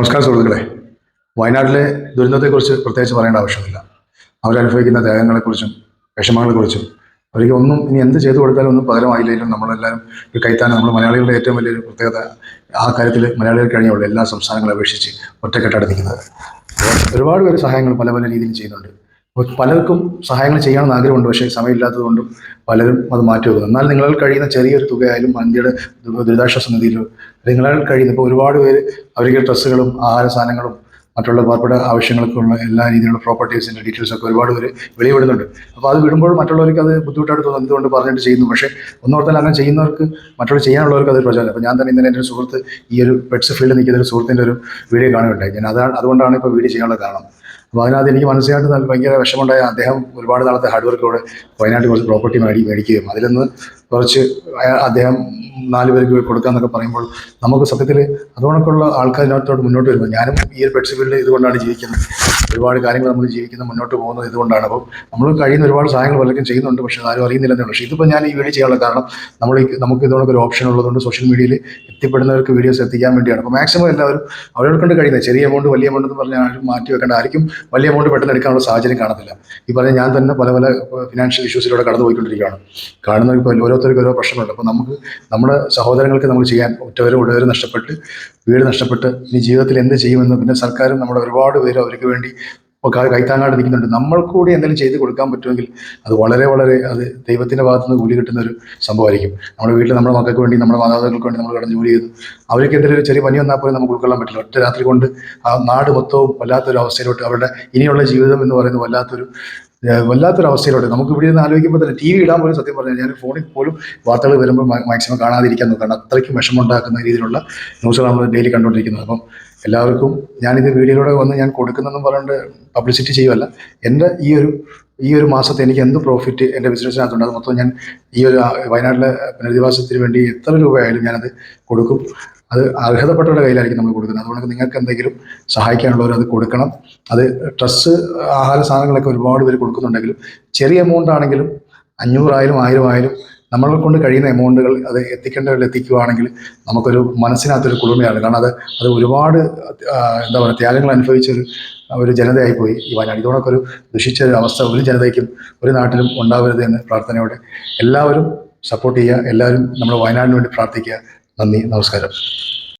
നമസ്കാരം സുഹൃത്തുക്കളെ. വയനാട്ടിലെ ദുരന്തത്തെക്കുറിച്ച് പ്രത്യേകിച്ച് പറയേണ്ട ആവശ്യമില്ല. അവരനുഭവിക്കുന്ന ത്യാഗങ്ങളെക്കുറിച്ചും വിഷമങ്ങളെക്കുറിച്ചും അവർക്ക് ഒന്നും ഇനി എന്ത് ചെയ്തു കൊടുത്താലും ഒന്നും പകരമായില്ലെങ്കിലും നമ്മളെല്ലാവരും ഒരു കൈത്താനം. നമ്മൾ മലയാളികളുടെ ഏറ്റവും വലിയൊരു പ്രത്യേകത ആ കാര്യത്തിൽ മലയാളികൾ കഴിഞ്ഞുള്ള എല്ലാ സംസ്ഥാനങ്ങളെ അപേക്ഷിച്ച് ഒറ്റക്കെട്ടായിട്ട് നിൽക്കുന്നത്. ഒരുപാട് പേര് സഹായങ്ങൾ പല പല രീതിയിൽ ചെയ്യുന്നുണ്ട്. പലർക്കും സഹായങ്ങൾ ചെയ്യണമെന്ന് ആഗ്രഹമുണ്ട്, പക്ഷേ സമയമില്ലാത്തതുകൊണ്ടും പലരും അത് മാറ്റി വെക്കുന്നു. എന്നാൽ നിങ്ങളാൽ കഴിയുന്ന ചെറിയൊരു തുകയായാലും ഇന്ത്യയുടെ ദുരിതാശ്വാസ നിധിയിലോ നിങ്ങളാൽ കഴിയുന്ന ഇപ്പോൾ ഒരുപാട് പേര് അവർക്ക് ഡ്രസ്സുകളും ആഹാര സാധനങ്ങളും മറ്റുള്ള പാർപ്പിട ആവശ്യങ്ങൾക്കുള്ള എല്ലാ രീതിയിലുള്ള പ്രോപ്പർട്ടീസിൻ്റെ ഡീറ്റെയിൽസൊക്കെ ഒരുപാട് പേര് വെളിവിടുന്നുണ്ട്. അപ്പോൾ അത് വിടുമ്പോൾ മറ്റുള്ളവർക്ക് അത് ബുദ്ധിമുട്ടായിട്ട് തോന്നുന്നു, എന്തുകൊണ്ട് പറഞ്ഞിട്ട് ചെയ്യുന്നു. പക്ഷേ ഒന്നോർത്താൽ അങ്ങനെ ചെയ്യുന്നവർക്ക് മറ്റുള്ള ചെയ്യാനുള്ളവർക്ക് അത് പ്രചോദനം. അപ്പോൾ ഞാൻ തന്നെ ഇന്നലെ എൻ്റെ ഒരു സുഹൃത്ത് ഈ ഒരു പെറ്റ്സ് ഫീൽഡിൽ നിൽക്കുന്ന ഒരു സുഹൃത്തിൻ്റെ ഒരു വീഡിയോ കാണുകയുണ്ടായി. ഞാൻ അതുകൊണ്ടാണ് ഇപ്പോൾ വീഡിയോ ചെയ്യാനുള്ള കാരണം. അപ്പോൾ അതിനകത്ത് എനിക്ക് മനസ്സിലായിട്ട് ഭയങ്കര വിഷമമുണ്ടായ അദ്ദേഹം ഒരുപാട് നാളത്തെ ഹാർഡ് വർക്കോടെ വയനാട്ടിൽ കുറച്ച് പ്രോപ്പർട്ടി മേടിക്കുകയും അതിൽ നിന്ന് കുറച്ച് അദ്ദേഹം 4 പേർക്ക് കൊടുക്കാമെന്നൊക്കെ പറയുമ്പോൾ നമുക്ക് സത്യത്തിൽ അതുകൊണ്ടൊക്കെയുള്ള ആൾക്കാരിനകത്തോട്ട് മുന്നോട്ട് വരുമ്പോൾ ഞാനും ഈ ഒരു പെറ്റ്സ് ഫീൽഡിൽ ഇതുകൊണ്ടാണ് ജീവിക്കുന്നത്. ഒരുപാട് കാര്യങ്ങൾ നമ്മൾ ജീവിക്കുന്നത് മുന്നോട്ട് പോകുന്നത് ഇതുകൊണ്ടാണ്. അപ്പോൾ നമ്മൾ കഴിയുന്ന ഒരുപാട് സഹായങ്ങൾ പലർക്കും ചെയ്യുന്നുണ്ട്, പക്ഷേ ആരും അറിയുന്നില്ലെന്നേ ഉള്ളൂ. പക്ഷേ ഇതിപ്പോൾ ഞാൻ ഈ വീഡിയോ ചെയ്യാനുള്ള കാരണം നമുക്ക് ഇതുകൊണ്ടൊക്കെ ഒരു ഓപ്ഷൻ ഉള്ളതുകൊണ്ട് സോഷ്യൽ മീഡിയയിൽ എത്തിപ്പെടുന്നവർക്ക് വീഡിയോസ് എത്തിക്കാൻ വേണ്ടിയാണ്. അപ്പോൾ മാക്സിമം എല്ലാവരും അവരെ കൊണ്ട് കഴിയുന്നത് ചെറിയ എമൗണ്ട് വലിയ എമൗണ്ട് എന്ന് പറഞ്ഞാൽ ആരും മാറ്റി വെക്കേണ്ട. ആർക്കും വലിയ എമൗണ്ട് പെട്ടെന്ന് എടുക്കാനുള്ള സാഹചര്യം കാണത്തില്ല. ഈ പറഞ്ഞ ഞാൻ തന്നെ പല പല ഫിനാൻഷ്യൽ ഇഷ്യൂസിലൂടെ കടന്നു പോയിക്കൊണ്ടിരിക്കുകയാണ്. കാണുന്നവർക്ക് ഓരോരുത്തർക്ക് ഓരോ പ്രശ്നങ്ങളുണ്ട്. അപ്പോൾ നമുക്ക് നമ്മുടെ സഹോദരങ്ങൾക്ക് നമ്മൾ ചെയ്യാൻ ഉറ്റവരും ഉടവരും നഷ്ടപ്പെട്ട് വീട് നഷ്ടപ്പെട്ട് ഇനി ജീവിതത്തിൽ എന്ത് ചെയ്യുമെന്ന്, പിന്നെ സർക്കാരും നമ്മുടെ ഒരുപാട് പേര് അവർക്ക് വേണ്ടി കൈത്താങ്ങാണ്ട് നിൽക്കുന്നുണ്ട്. നമ്മൾ കൂടി എന്തെങ്കിലും ചെയ്ത് കൊടുക്കാൻ പറ്റുമെങ്കിൽ അത് വളരെ വളരെ അത് ദൈവത്തിൻ്റെ ഭാഗത്തു നിന്ന് കൂലി കിട്ടുന്ന ഒരു സംഭവമായിരിക്കും. നമ്മുടെ വീട്ടിൽ നമ്മുടെ മക്കൾക്ക് വേണ്ടി നമ്മുടെ മാതാപിതാക്കൾക്ക് വേണ്ടി നമ്മൾ കടന്ന് ജോലി ചെയ്തു അവർക്ക് എന്തെങ്കിലും ഒരു ചെറിയ പനി വന്നാൽ പോലും നമുക്ക് ഉൾക്കൊള്ളാൻ പറ്റില്ല. ഒറ്റ രാത്രി കൊണ്ട് ആ നാട് മൊത്തവും വല്ലാത്തൊരു അവസ്ഥയിലോട്ട് അവരുടെ ഇനിയുള്ള ജീവിതം എന്ന് പറയുന്നത് വല്ലാത്തൊരു അവസ്ഥയിലോട്ട് നമുക്ക് ഇവിടെ നിന്ന് ആലോചിക്കുമ്പോൾ തന്നെ TV ഇടാൻ പോലും സത്യം പറഞ്ഞാൽ ഞാൻ ഫോണിൽ പോലും വാർത്തകൾ വരുമ്പോൾ മാക്സിമം കാണാതിരിക്കാൻ നോക്കണം. അത്രയ്ക്കും വിഷമമുണ്ടാക്കുന്ന രീതിയിലുള്ള ന്യൂസുകൾ നമ്മൾ ഡെയിലി കണ്ടുകൊണ്ടിരിക്കുന്നത്. അപ്പം എല്ലാവർക്കും ഞാനിത് വീഡിയോയിലൂടെ വന്ന് ഞാൻ കൊടുക്കുന്നതെന്നും പറഞ്ഞുകൊണ്ട് പബ്ലിസിറ്റി ചെയ്യുമല്ല. എൻ്റെ ഈ ഒരു മാസത്തെ എനിക്ക് എന്ത് പ്രോഫിറ്റ് എൻ്റെ ബിസിനസ്സിനകത്തുണ്ട് അത് മൊത്തം ഞാൻ ഈ ഒരു വയനാട്ടിലെ പുനരധിവാസത്തിന് വേണ്ടി എത്ര രൂപയായാലും ഞാനത് കൊടുക്കും. അത് അർഹതപ്പെട്ടവരുടെ കയ്യിലായിരിക്കും നമ്മൾ കൊടുക്കുന്നത്. അതുകൊണ്ട് നിങ്ങൾക്ക് എന്തെങ്കിലും സഹായിക്കാനുള്ളവർ അത് കൊടുക്കണം. അത് ഡ്രസ്സ് ആഹാര സാധനങ്ങളൊക്കെ ഒരുപാട് പേര് കൊടുക്കുന്നുണ്ടെങ്കിലും ചെറിയ എമൗണ്ട് ആണെങ്കിലും 500 ആയാലും 1000 ആയാലും നമ്മളെ കൊണ്ട് കഴിയുന്ന എമൗണ്ടുകൾ അത് എത്തിക്കേണ്ടവരിൽ എത്തിക്കുകയാണെങ്കിൽ നമുക്കൊരു മനസ്സിനകത്തൊരു കുളിർമയാണ്. കാരണം അത് ഒരുപാട് എന്താ പറയുക ത്യാഗങ്ങൾ അനുഭവിച്ച ഒരു ജനതയായിപ്പോയി ഈ വയനാട്. ഇതോടൊക്കെ ഒരു ദുഷിച്ച ഒരു അവസ്ഥ ഒരു ജനതയ്ക്കും ഒരു നാട്ടിലും ഉണ്ടാവരുത് എന്ന് പ്രാർത്ഥനയോടെ എല്ലാവരും സപ്പോർട്ട് ചെയ്യുക. എല്ലാവരും നമ്മുടെ വയനാടിന് വേണ്ടി പ്രാർത്ഥിക്കുക. നന്ദി, നമസ്കാരം.